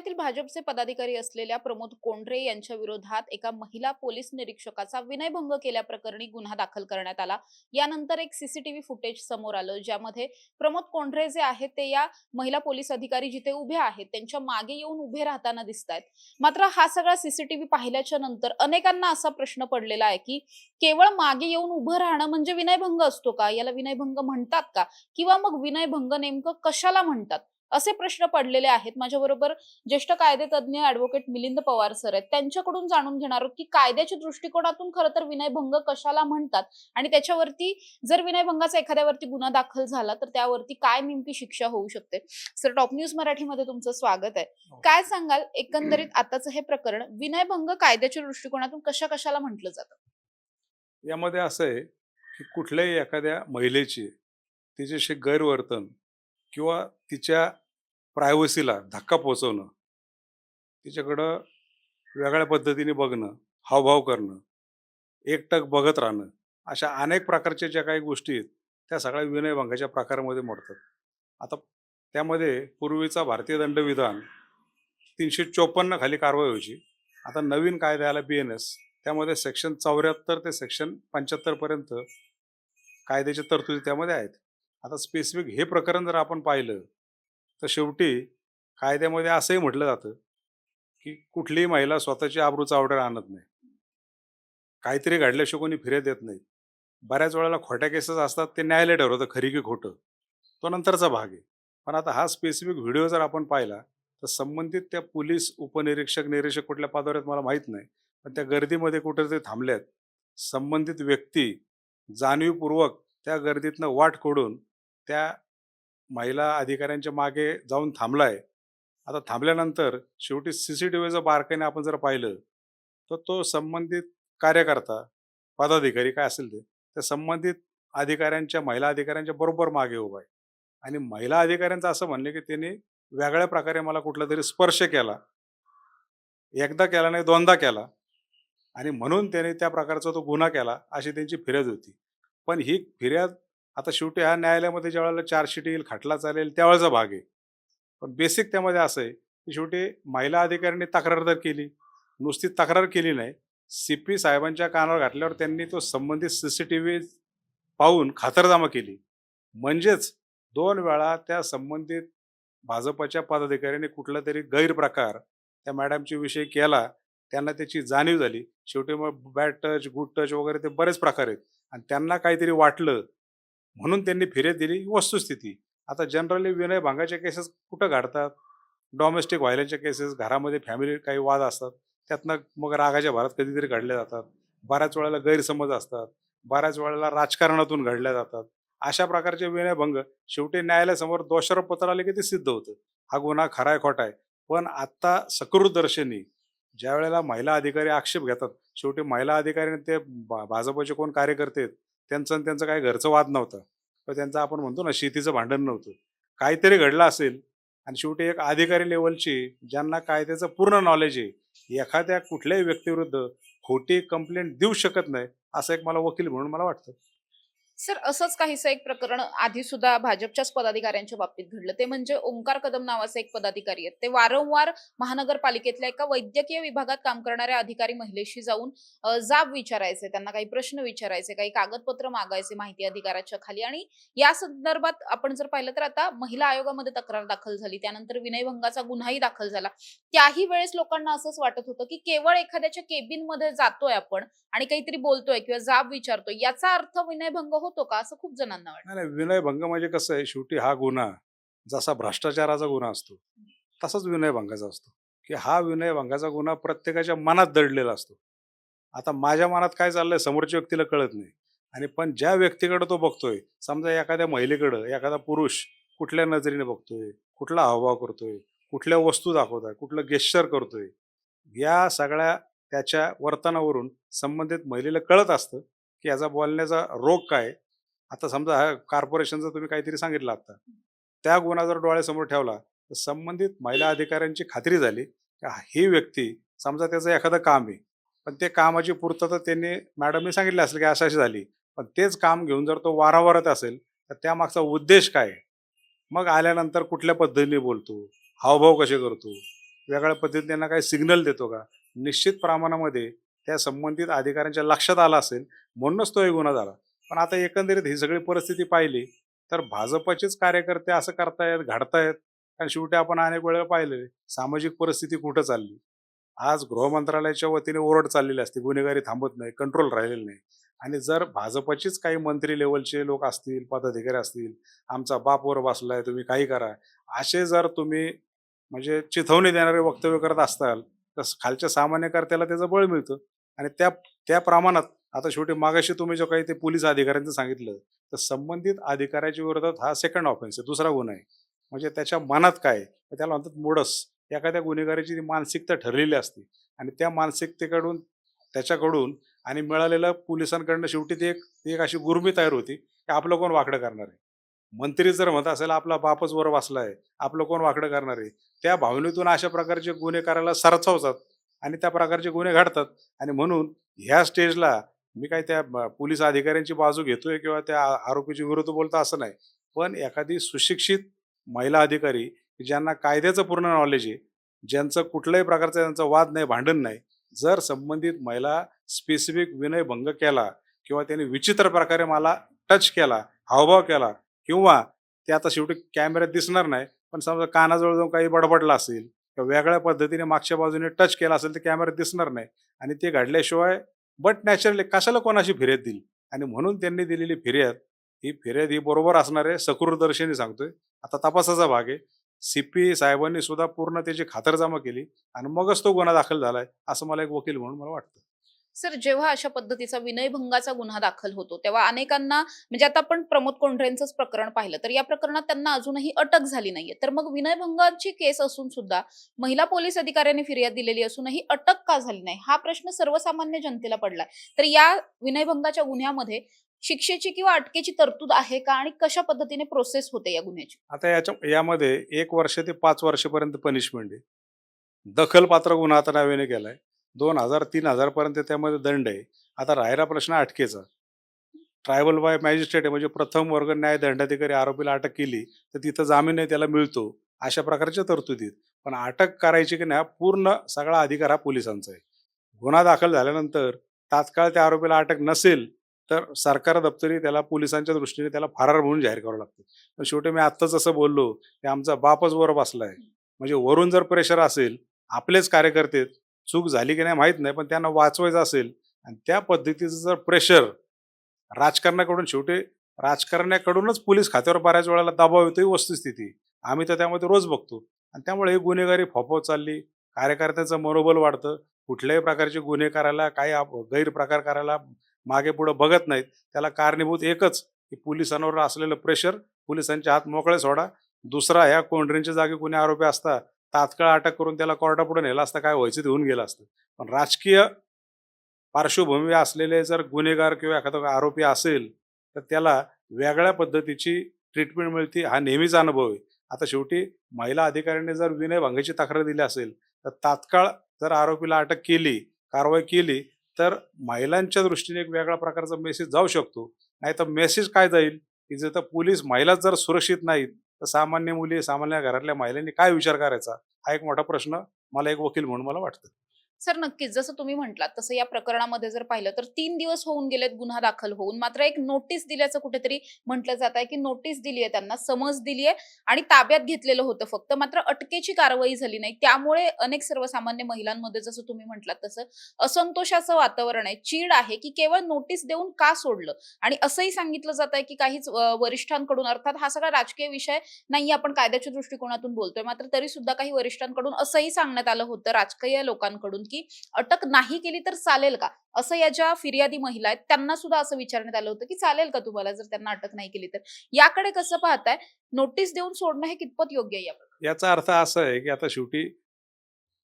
पुण्यातील भाजपचे पदाधिकारी असलेल्या प्रमोद कोंढरे यांच्या विरोधात एका महिला पोलीस निरीक्षकाचा विनयभंग केल्याप्रकरणी गुन्हा दाखल करण्यात आला। यानंतर एक सीसीटीव्ही फुटेज समोर आलं, ज्यामध्ये प्रमोद कोंढरे जे आहेत ते या महिला पोलीस अधिकारी जिथे उभे आहेत त्यांच्या मागे येऊन उभे राहताना दिसतायत। मात्र हा सगळा सीसीटीव्ही पाहिल्याच्या नंतर अनेकांना असा प्रश्न पडलेला आहे की केवळ मागे येऊन उभं राहणं म्हणजे विनयभंग असतो का? याला विनयभंग म्हणतात का? किंवा मग विनयभंग नेमकं कशाला म्हणतात? असे प्रश्न पडलेले आहेत। माझ्याबरोबर ज्येष्ठ कायदेतज्ञ ॲडव्होकेट मिलिंद पवार सर आहेत। त्यांच्याकडून जाणून घेणार आहोत की कायद्याच्या दृष्टिकोनातून खरं तर विनयभंग कशाला म्हणतात आणि त्याच्यावरती जर विनयभंगाचा एखाद्यावरती गुन्हा दाखल झाला तर त्यावरती काय नेमकी शिक्षा होऊ शकते। सर, टॉप न्यूज मराठीमध्ये तुमचं स्वागत आहे। काय सांगाल एकंदरीत आताचं हे प्रकरण विनयभंग कायद्याच्या दृष्टिकोनातून कशाला म्हटलं जातं? यामध्ये असं आहे की कुठल्याही एखाद्या महिलेची तिच्याशी गैरवर्तन किंवा तिच्या प्रायव्हसीला धक्का पोहोचवणं, तिच्याकडं वेगळ्या पद्धतीने बघणं, हावभाव करणं, एकटक बघत राहणं, अशा अनेक प्रकारच्या ज्या काही गोष्टी आहेत त्या सगळ्या विनयभंगाच्या प्रकारामध्ये मोडतात। आता त्यामध्ये पूर्वीचा भारतीय दंडविधान 354 खाली कारवाई व्हायची। आता नवीन कायदा आला BNS, त्यामध्ये सेक्शन 74 ते सेक्शन 75 पर्यंत कायद्याच्या तरतुदी त्यामध्ये आहेत। आता स्पेसिफिक हे प्रकरण जर आपण पाहिलं तर शेवटी कायद्यामध्ये असंही म्हटलं जातं की कुठलीही महिला स्वतःची आबरू चावडीवर आणत नाही, काहीतरी घडल्याशिवाय कोणी फिर्याद देत नाही। बऱ्याच वेळेला खोट्या केसेस असतात, ते न्यायालय ठरवतं खरी की खोटं, तो नंतरचा भाग आहे। पण आता हा स्पेसिफिक व्हिडिओ जर आपण पाहिला तर संबंधित त्या पोलीस उपनिरीक्षक निरीक्षक कुठल्या पदावर आहेत मला माहीत नाही, पण त्या गर्दीमध्ये कुठेतरी थांबल्यात। संबंधित व्यक्ती जाणीवपूर्वक त्या गर्दीतनं वाट खोडून त्या महिला अधिकाऱ्यांच्या मागे जाऊन थांबलाय। आता थांबल्यानंतर शेवटी CCTVचं बारकाईने आपण जर पाहिलं तर तो संबंधित कार्यकर्ता पदाधिकारी काय असेल ते त्या संबंधित अधिकाऱ्यांच्या महिला अधिकाऱ्यांच्या बरोबर मागे उभा आहे आणि महिला अधिकाऱ्यांचं असं म्हणणं आहे की त्यांनी वेगळ्या प्रकारे मला कुठला तरी स्पर्श केला, एकदा केला नाही दोनदा केला आणि म्हणून त्याने त्या प्रकारचा तो गुन्हा केला अशी त्यांची फिर्याद होती। पण ही फिर्याद आता शेवटी ह्या न्यायालयामध्ये ज्यावेळेला चार्जशीट येईल, खटला चालेल त्यावेळेचा भाग आहे। पण बेसिक त्यामध्ये असं आहे की शेवटी महिला अधिकाऱ्यांनी तक्रार तर केली, नुसती तक्रार केली नाही, CP साहेबांच्या कानावर घातल्यावर त्यांनी तो संबंधित CCTV पाहून खातरजमा केली। म्हणजेच 2 वेळा त्या संबंधित भाजपच्या पदाधिकाऱ्यांनी कुठला तरी गैरप्रकार त्या मॅडमच्या विषयी केला, त्यांना त्याची जाणीव झाली। शेवटी मग बॅड टच गुड टच वगैरे ते बरेच प्रकार आहेत आणि त्यांना काहीतरी वाटलं म्हणून त्यांनी फिर्याद दिली, ही वस्तुस्थिती। आता जनरली विनयभंगाच्या केसेस कुठं घडतात? डोमेस्टिक व्हायलन्सच्या केसेस, घरामध्ये फॅमिली काही वाद असतात, त्यातनं मग रागाच्या भरात कधीतरी घडल्या जातात। बऱ्याच वेळेला गैरसमज असतात, बऱ्याच वेळेला राजकारणातून घडल्या जातात। अशा प्रकारचे विनयभंग शेवटी न्यायालयासमोर दोषारोप पत्र आले की ते सिद्ध होतं, हा गुन्हा खरा आहे खोटा आहे। पण आता सकृतदर्शनी ज्या वेळेला महिला अधिकारी आक्षेप घेतात, शेवटी महिला अधिकाऱ्यांनी ते भाजपचे कोण कार्यकर्ते आहेत त्यांचं आणि त्यांचं काही घरचं वाद नव्हतं, पण त्यांचं आपण म्हणतो ना शेतीचं भांडण नव्हतं, काहीतरी घडलं असेल आणि शेवटी एक अधिकारी लेवलची ज्यांना कायद्याचं पूर्ण नॉलेज आहे एखाद्या कुठल्याही व्यक्तीविरुद्ध खोटी कंप्लेंट देऊ शकत नाही, असं एक मला वकील म्हणून मला वाटतं। सर, असंच काहीसं एक प्रकरण आधी सुद्धा भाजपच्याच पदाधिकाऱ्यांच्या बाबतीत घडलं। ते म्हणजे ओंकार कदम नावाचे एक पदाधिकारी आहेत। ते वारंवार महानगरपालिकेतल्या एका वैद्यकीय विभागात काम करणाऱ्या अधिकारी महिलेशी जाऊन जाब विचारायचे, त्यांना काही प्रश्न विचारायचे, काही कागदपत्र मागायचे माहिती अधिकाराच्या खाली। आणि या संदर्भात आपण जर पाहिलं तर आता महिला आयोगामध्ये तक्रार दाखल झाली, त्यानंतर विनयभंगाचा गुन्हाही दाखल झाला। त्याही वेळेस लोकांना असंच वाटत होतं की केवळ एखाद्याच्या केबिनमध्ये जातोय आपण आणि काहीतरी बोलतोय किंवा जाब विचारतोय, याचा अर्थ विनयभंग होतो का, असं खूप जणांना वाटतं। नाही नाही, विनयभंग म्हणजे कसं आहे, शेवटी हा गुन्हा जसा भ्रष्टाचाराचा गुन्हा असतो तसाच विनयभंगाचा असतो की हा विनयभंगाचा गुन्हा प्रत्येकाच्या मनात दडलेला असतो। आता माझ्या मनात काय चाललंय समोरच्या व्यक्तीला कळत नाही, आणि पण ज्या व्यक्तीकडे तो बघतोय, समजा एखाद्या महिलेकडं एखादा पुरुष कुठल्या नजरेने बघतोय, कुठला हावभाव करतोय, कुठल्या वस्तू दाखवतोय, कुठलं गेस्चर करतोय, या सगळ्या त्याच्या वर्तनावरून संबंधित महिलेला कळत असतं की याचा बोलण्याचा रोग काय। आता समजा हा कॉर्पोरेशनचं तुम्ही काहीतरी सांगितलं आता, त्या गुन्हा जर डोळ्यासमोर ठेवला तर संबंधित महिला अधिकाऱ्यांची खात्री झाली की ही व्यक्ती, समजा त्याचं एखादं काम आहे, पण ते कामाची पूर्तता त्यांनी मॅडमने सांगितलं असेल की अशी अशी झाली, पण तेच काम घेऊन जर तो वारंवारत असेल तर त्यामागचा उद्देश काय आहे, मग आल्यानंतर कुठल्या पद्धतीने बोलतो, हावभाव कसे करतो, वेगळ्या पद्धतीने त्यांना काही सिग्नल देतो का? निश्चित प्रमाणामध्ये त्या संबंधित अधिकाऱ्यांच्या लक्षात आला असेल, म्हणूनच तो एक गुन्हा झाला. पण आता एकंदरीत ही सगळी परिस्थिती पाहिली तर भाजपचेच कार्यकर्ते असं करतायत, घडतायत. आणि शेवटी आपण अनेक वेळा पाहिलेलं आहे, सामाजिक परिस्थिती कुठं चालली. आज गृहमंत्रालयाच्या वतीने ओरड चाललेली असते, गुन्हेगारी थांबत नाही, कंट्रोल राहिलेलं नाही. आणि जर भाजपचेच काही मंत्री लेवलचे लोक असतील, पदाधिकारी असतील, आमचा बाप वर बसलाय, तुम्ही काही करा, असे जर तुम्ही म्हणजे चिथवणी देणारे वक्तव्य करत असताल, तर खालच्या सामान्यकर्त्याला त्याचं बळ मिळतं. आणि त्या त्या प्रमाणात आता शेवटी मागाशी तुम्ही जो काही ते पोलीस अधिकाऱ्यांचं सांगितलं, तर संबंधित अधिकाऱ्याच्या विरोधात हा सेकंड ऑफेन्स आहे, दुसरा गुन्हा आहे. म्हणजे त्याच्या मनात काय आहे? तर त्याला म्हणतात मूडस. एखाद्या गुन्हेगाराची ती मानसिकता ठरलेली असते आणि त्या मानसिकतेकडून त्याच्याकडून आणि मिळालेल्या पोलिसांकडनं शेवटी ती एक अशी गुरमी तयार होती की आपलं कोण वाकडं करणार आहे. मंत्री जर म्हणत असेल आपला बापच वर बसलाय, आपलं कोण वाकडं करणार आहे, त्या भावनेतून अशा प्रकारचे गुन्हे करायला सरसावतात आणि त्या प्रकारचे गुन्हे घडतात. आणि म्हणून ह्या स्टेजला मी काय त्या पोलीस अधिकाऱ्यांची बाजू घेतोय किंवा त्या आरोपीच्या विरुद्ध बोलतो असं नाही. पण एखादी सुशिक्षित महिला अधिकारी की ज्यांना कायद्याचं पूर्ण नॉलेज आहे, ज्यांचं कुठल्याही प्रकारचा त्यांचा वाद नाही, भांडण नाही, जर संबंधित महिला स्पेसिफिक विनयभंग केला किंवा त्यांनी विचित्र प्रकारे मला टच केला, हावभाव केला, किंवा ते आता शेवटी कॅमेऱ्यात दिसणार नाही, पण समजा कानाजवळ जाऊन काही बडबडला असेल किंवा वेगळ्या पद्धतीने मागच्या बाजूने टच केला असेल तर कॅमेऱ्यात दिसणार नाही. आणि ते घडल्याशिवाय बट नॅचरली कशाला कोणाशी फिर्याद दिली. आणि म्हणून त्यांनी दिलेली फिर्याद, ही फिर्याद ही बरोबर असणार आहे, सकृतदर्शनी सांगतोय. आता तपासाचा भाग आहे. सीपी साहेबांनी सुद्धा पूर्ण त्याची खातरजमा केली आणि मगच तो गुन्हा दाखल झालाय, असं मला एक वकील म्हणून मला वाटतं. सर, जेव्हा अशा पद्धतीचा विनयभंगाचा गुन्हा दाखल होतो, तेव्हा अनेकांना म्हणजे आता आपण प्रमोद कोंढरेंचंच प्रकरण पाहिलं, तर या प्रकरणात त्यांना अजूनही अटक झाली नाहीये. तर मग विनयभंगाची केस असून सुद्धा महिला पोलीस अधिकाऱ्यांनी फिर्याद दिलेली असूनही अटक का झाली नाही? हा प्रश्न सर्वसामान्य जनतेला पडलाय. तर या विनयभंगाच्या गुन्ह्यामध्ये शिक्षेची किंवा अटकेची तरतूद आहे का आणि कशा पद्धतीने प्रोसेस होते या गुन्ह्याची? आता यामध्ये 1 वर्ष ते 5 वर्षापर्यंत पनिशमेंट आहे. दखलपात्र गुन्हा आता नव्याने केलाय. 2,000-3,000 पर्यंत त्यामध्ये दंड आहे. आता राहिला प्रश्न अटकेचा. ट्रायबल बाय मॅजिस्ट्रेट आहे, म्हणजे प्रथम वर्ग न्याय दंडाधिकारी आरोपीला अटक केली तर तिथं जामीनही त्याला मिळतो. अशा प्रकारच्या तरतुदीत. पण अटक करायची की नाही, पूर्ण सगळा अधिकार हा पोलिसांचा आहे. गुन्हा दाखल झाल्यानंतर तात्काळ त्या आरोपीला अटक नसेल तर सरकार दप्तरी त्याला पोलिसांच्या दृष्टीने त्याला फरार म्हणून जाहीर करावं लागतं. पण शेवटी मी आत्ताच असं बोललो की आमचा बापच वर बसलाय, म्हणजे वरून जर प्रेशर असेल, आपलेच कार्यकर्ते, चूक झाली की नाही माहीत नाही, पण त्यांना वाचवायचं असेल आणि त्या पद्धतीचं जर प्रेशर राजकारणाकडून, शेवटी राजकारण्याकडूनच पोलीस खात्यावर बऱ्याच वेळेला दबाव येतो, ही वस्तुस्थिती आम्ही तर त्यामध्ये रोज बघतो. आणि त्यामुळे ही गुन्हेगारी फोफावत चालली, कार्यकर्त्यांचं मनोबल वाढतं, कुठल्याही प्रकारचे गुन्हे करायला, काही गैरप्रकार करायला मागे पुढे बघत नाहीत. त्याला कारणीभूत एकच की पोलिसांवर असलेलं प्रेशर, पोलिसांचे हात मोकळे सोडा. दुसरा, ह्या कोंढरेंच्या जागी कोणी आरोपी असता तात्काळ अटक करून त्याला कोर्टापुढे नेला असता, काय व्हायचं ते होऊन गेलं असतं. पण राजकीय पार्श्वभूमी असलेले जर गुन्हेगार किंवा एखादा आरोपी असेल तर त्याला वेगळ्या पद्धतीची ट्रीटमेंट मिळते, हा नेहमीचा अनुभव आहे. आता शेवटी महिला अधिकाऱ्यांनी जर विनयभंगाची तक्रार दिली असेल तर तात्काळ जर आरोपीला अटक केली, कारवाई केली, तर महिलांच्या दृष्टीने एक वेगळ्या प्रकारचा मेसेज जाऊ शकतो. नाहीतर मेसेज काय जाईल की जर पोलीस महिलाच जर सुरक्षित नाहीत तर सामान्य मुली, सामान्य घरातल्या महिलांनी काय विचार करायचा, हा एक मोठा प्रश्न मला एक वकील म्हणून मला वाटतं. सर, नक्कीच. जसं तुम्ही म्हटलात तसं या प्रकरणामध्ये जर पाहिलं तर 3 दिवस होऊन गेलेत गुन्हा दाखल होऊन. मात्र एक नोटीस दिल्याचं कुठेतरी म्हटलं जात आहे, की नोटीस दिली आहे त्यांना, समज दिली आहे आणि ताब्यात घेतलेलं होतं फक्त. मात्र अटकेची कारवाई झाली नाही. त्यामुळे अनेक सर्वसामान्य महिलांमध्ये जसं तुम्ही म्हटलात तसं असंतोषाचं वातावरण आहे, चीड आहे, की केवळ नोटीस देऊन का सोडलं? आणि असंही सांगितलं जात आहे, की काहीच वरिष्ठांकडून, अर्थात हा सगळा राजकीय विषय नाहीये, आपण कायद्याच्या दृष्टिकोनातून बोलतोय. मात्र तरी सुद्धा काही वरिष्ठांकडून असंही सांगण्यात आलं होतं, राजकीय लोकांकडून, की अटक नाही केली तर चालेल का? असं या ज्या फिर्यादी महिला आहेत त्यांना सुद्धा असं विचारण्यात आलं होतं, की चालेल का तुम्हाला जर त्यांना अटक नाही केली तर? याकडे कसं पाहताय? नोटीस देऊन सोडणं हे कितपत योग्य आहे याप्रकरणी? याचा अर्थ असा आहे की आता शेवटी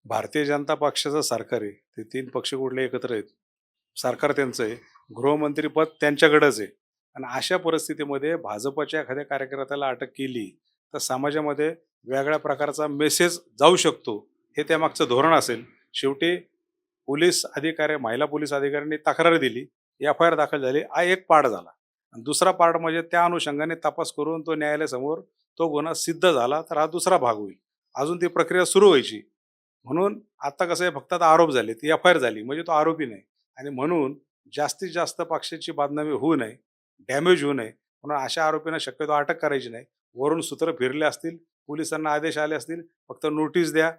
भारतीय जनता पक्षाचं सरकार आहे. ते 3 पक्ष कुठले एकत्र आहेत. सरकार त्यांचं आहे. गृहमंत्रीपद त्यांच्याकडेच आहे. आणि अशा परिस्थितीमध्ये भाजपच्या एखाद्या कार्यकर्त्याला अटक केली तर समाजामध्ये वेगळ्या प्रकारचा मेसेज जाऊ शकतो. हे त्यामागचं धोरण असेल. शेवटी पोलीस अधिकारी, महिला पोलीस अधिकाऱ्यांनी तक्रार दिली, एफ-आय-आर दाखल झाली, हा एक पार्ट झाला. आणि दुसरा पार्ट म्हणजे त्या अनुषंगाने तपास करून तो न्यायालयासमोर तो गुन्हा सिद्ध झाला तर हा दुसरा भाग होईल. अजून ती प्रक्रिया सुरू व्हायची. म्हणून आता कसं आहे, फक्त आता आरोप झाले, ती FIR झाली म्हणजे तो आरोपी नाही. आणि म्हणून जास्तीत जास्त पक्षाची बदनामी होऊ नये, डॅमेज होऊ नये, म्हणून अशा आरोपींना शक्यतो अटक करायची नाही. वरून सूत्र फिरले असतील, पोलिसांना आदेश आले असतील, फक्त नोटीस द्या,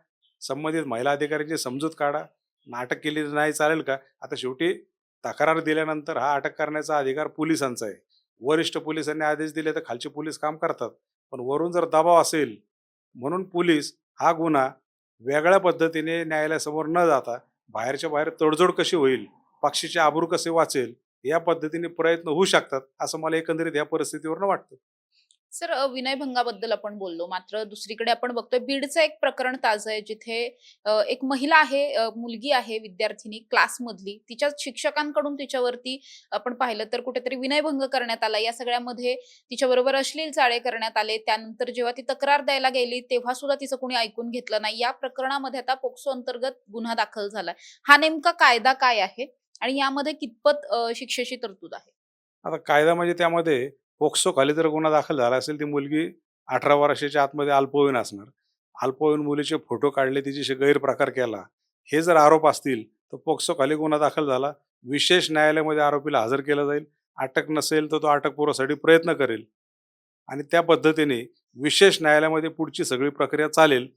संबंधित महिला अधिकाऱ्यांची समजूत काढा. अटक केली नाही चालेल का? आता शेवटी तक्रार दिल्यानंतर हा अटक करण्याचा अधिकार पोलिसांचा आहे. वरिष्ठ पोलिसांनी आदेश दिले तर खालचे पोलीस काम करतात. पण वरून जर दबाव असेल, म्हणून पोलीस हा गुन्हा वेगळ्या पद्धतीने न्यायालयासमोर न जाता बाहेरच्या बाहेर तडजोड कशी होईल, पक्षाचे आबरू कसे वाचेल, या पद्धतीने प्रयत्न होऊ शकतात, असं मला एकंदरीत या परिस्थितीवरनं वाटतं. सर, विनयभंगाबद्दल आपण बोललो, मात्र दुसरीकडे आपण बघतोय बीडचं एक प्रकरण ताजं आहे, जिथे एक महिला आहे, मुलगी आहे, विद्यार्थिनी क्लासमधली. तिच्या शिक्षकांकडून तिच्यावरती आपण पाहिलं तर कुठेतरी विनयभंग करण्यात आला. या सगळ्यामध्ये तिच्याबरोबर अश्लील चाळे करण्यात आले. त्यानंतर जेव्हा ती तक्रार द्यायला गेली तेव्हा सुद्धा तिचं कोणी ऐकून घेतलं नाही. या प्रकरणामध्ये आता पोक्सो अंतर्गत गुन्हा दाखल झालाय. हा नेमका कायदा काय आहे आणि यामध्ये कितपत शिक्षेची तरतूद आहे? आता कायदा म्हणजे त्यामध्ये पोक्सो खाली जर गुन्हा दाखल झाला असेल, ती मुलगी 18 वर्षाच्या आतमध्ये अल्पवयीन असणार. अल्पवयीन मुलीचे फोटो काढले, तिच्याशी गैरप्रकार केला, हे जर आरोप असतील तर पोक्सो खाली गुन्हा दाखल झाला. विशेष न्यायालयामध्ये आरोपीला हजर केलं जाईल. अटक नसेल तर तो अटकपूर्वासाठी प्रयत्न करेल आणि त्या पद्धतीने विशेष न्यायालयामध्ये पुढची सगळी प्रक्रिया चालेल.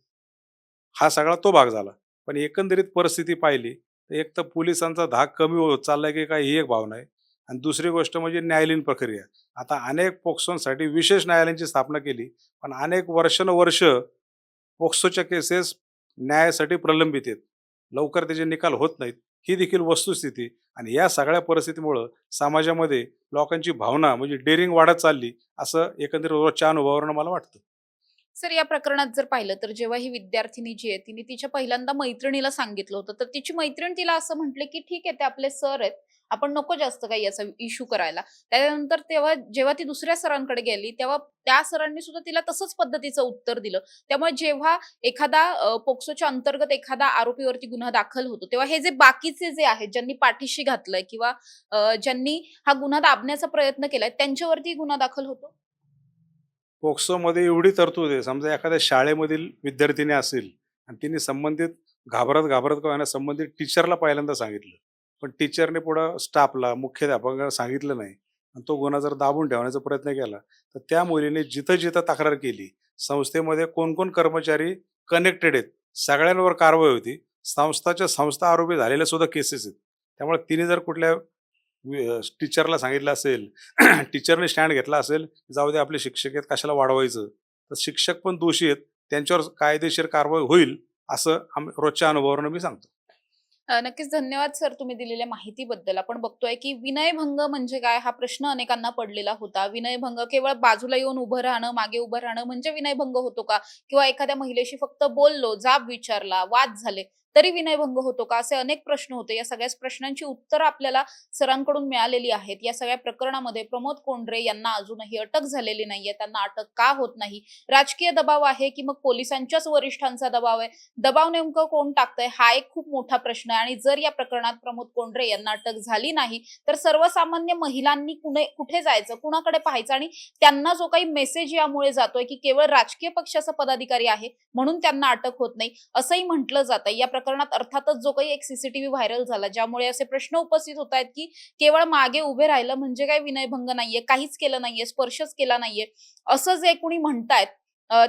हा सगळा तो भाग झाला. पण एकंदरीत परिस्थिती पाहिली तर एक तर पोलिसांचा धाक कमी होत चाललाय की काय, ही एक भावना आहे. आणि दुसरी गोष्ट म्हणजे न्यायालयीन प्रक्रिया. आता अनेक पोक्सोंसाठी विशेष न्यायालयांची स्थापना केली, पण अनेक वर्षानुवर्ष पोक्सोच्या केसेस न्यायासाठी प्रलंबित आहेत. लवकर त्याचे निकाल होत नाहीत. ही देखील वस्तुस्थिती. आणि या सगळ्या परिस्थितीमुळं समाजामध्ये लोकांची भावना म्हणजे डेअरिंग वाढत चालली, असं एकंदरीत रोजच्या अनुभवावरून मला वाटतं. सर, या प्रकरणात जर पाहिलं तर जेव्हा ही विद्यार्थिनी जी आहे तिने तिच्या पहिल्यांदा मैत्रिणीला सांगितलं होतं, तर तिची मैत्रीण तिला असं म्हटले की ठीक आहे, ते आपले सर आहेत, आपण नको जास्त काही याचा इश्यू करायला. त्यानंतर तेव्हा जेव्हा ती दुसऱ्या सरांकडे गेली तेव्हा त्या सरांनी सुद्धा तिला तसंच पद्धतीचं उत्तर दिलं. त्यामुळे जेव्हा एखादा पोक्सोच्या अंतर्गत एखादा आरोपीवरती गुन्हा दाखल होतो तेव्हा हे जे बाकीचे जे आहेत, ज्यांनी पाठीशी घातलंय किंवा ज्यांनी हा गुन्हा दाबण्याचा प्रयत्न केलाय, त्यांच्यावरती गुन्हा दाखल होतो. पोक्सोमध्ये एवढी तरतूद आहे, समजा एखाद्या शाळेमधील विद्यार्थिनी असेल आणि तिने संबंधित घाबरत घाबरत का होईना संबंधित टीचरला पहिल्यांदा सांगितलं, पण टीचरने पुढं स्टाफला, मुख्याध्यापकाला सांगितलं नाही आणि तो गुन्हा जर दाबून ठेवण्याचा प्रयत्न केला, तर त्या मुलीने जिथं जिथं तक्रार केली, संस्थेमध्ये कोण कोण कर्मचारी कनेक्टेड आहेत, सगळ्यांवर कारवाई होती. संस्थाच्या संस्था आरोपी झालेल्या सुद्धा केसेस आहेत. त्यामुळे तिने जर कुठल्या टीचरला सांगितलं असेल, टीचरने स्टँड घेतला असेल, जाऊ दे आपले शिक्षक आहेत कशाला वाढवायचं, तर शिक्षक पण दोषी आहेत, त्यांच्यावर कायदेशीर कारवाई होईल, असं रोजच्या अनुभवावरून मी सांगतो. नक्कीच धन्यवाद सर, तुम्ही दिलेल्या माहितीबद्दल. आपण बघतोय की विनयभंग म्हणजे काय, हा प्रश्न अनेकांना पडलेला होता. विनयभंग केवळ बाजूला येऊन उभं राहणं, मागे उभं राहणं म्हणजे विनयभंग होतो का? किंवा एखाद्या महिलेशी फक्त बोललो, जाब विचारला, वाद झाले तरी विनयभंग होतो का? असे अनेक प्रश्न होते. या सगळ्या प्रश्नांची उत्तरं आपल्याला सरांकडून मिळालेली आहेत. या सगळ्या प्रकरणामध्ये प्रमोद कोंढरे यांना अजूनही अटक झालेली नाहीये. त्यांना अटक का होत नाही? राजकीय दबाव आहे की मग पोलिसांच्याच वरिष्ठांचा दबाव आहे? दबाव नेमकं कोण टाकतंय, हा एक खूप मोठा प्रश्न आहे. आणि जर या प्रकरणात प्रमोद कोंढरे यांना अटक झाली नाही तर सर्वसामान्य महिलांनी कुठे जायचं, कुणाकडे पाहायचं? आणि त्यांना जो काही मेसेज यामुळे जातोय की केवळ राजकीय पक्षाचा पदाधिकारी आहे म्हणून त्यांना अटक होत नाही, असंही म्हटलं जातं. या प्रकरणात अर्थातच जो काही एक सीसीटीव्ही व्हायरल झाला, ज्यामुळे असे प्रश्न उपस्थित होत आहेत की केवळ मागे उभे राहिलं म्हणजे काय विनयभंग नाहीये, काहीच केलं नाहीये, स्पर्शच केला नाहीये, असं जे कोणी म्हणतायत,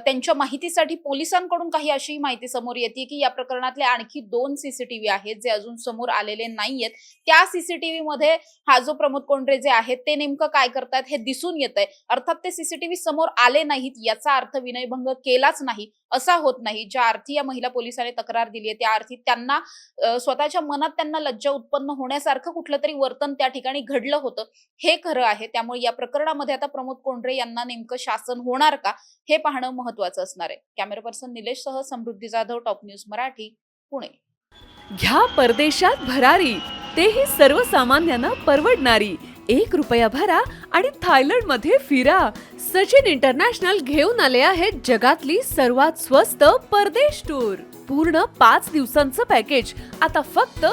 त्यांच्या माहितीसाठी पोलिसांकडून काही अशी माहिती समोर येते की या प्रकरणातले आणखी 2 सीसीटीव्ही आहेत जे अजून समोर आलेले नाहीयेत. त्या सीसीटीव्ही मध्ये हा जो प्रमोद कोंढरे जे आहेत ते नेमकं काय करतायत हे दिसून येतंय. अर्थात ते सीसीटीव्ही समोर आले नाहीत याचा अर्थ विनयभंग केलाच नाही असा होत नाही. ज्या अर्थी या महिला पोलिसांनी तक्रार दिली आहे त्या अर्थी त्यांना स्वतःच्या मनात त्यांना लज्जा उत्पन्न होण्यासारखं कुठलं तरी वर्तन त्या ठिकाणी घडलं होतं, हे खरं आहे. त्यामुळे या प्रकरणामध्ये आता प्रमोद कोंढरे यांना नेमकं शासन होणार का हे पाहणं महत्त्वाचं असणार आहे. कॅमेरा पर्सन निलेश सह समृद्धी जाधव, टॉप न्यूज मराठी, पुणे. घ्या परदेशात भरारी, तेही सर्वसामान्यांना परवडणारी. 1 रुपया भरा आणि थायलंड मध्ये फिरा. सचिन इंटरनॅशनल घेऊन आले आहेत जगातली सर्वात स्वस्त परदेश टूर. पूर्ण 5 दिवसांचं पॅकेज आता फक्त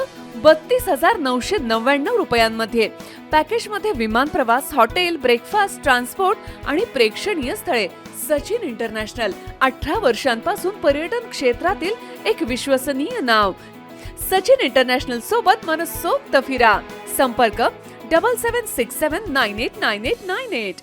32,999 रुपयांमध्ये. पॅकेजमध्ये विमान प्रवास, हॉटेल, ब्रेकफास्ट, ट्रान्सपोर्ट आणि प्रेक्षणीय स्थळे. सचिन इंटरनॅशनल 18 वर्षांपासून पर्यटन क्षेत्रातील एक विश्वसनीय नाव. सचिन इंटरनॅशनल सोबत मनसोक्त फिरा. संपर्क 7767989898.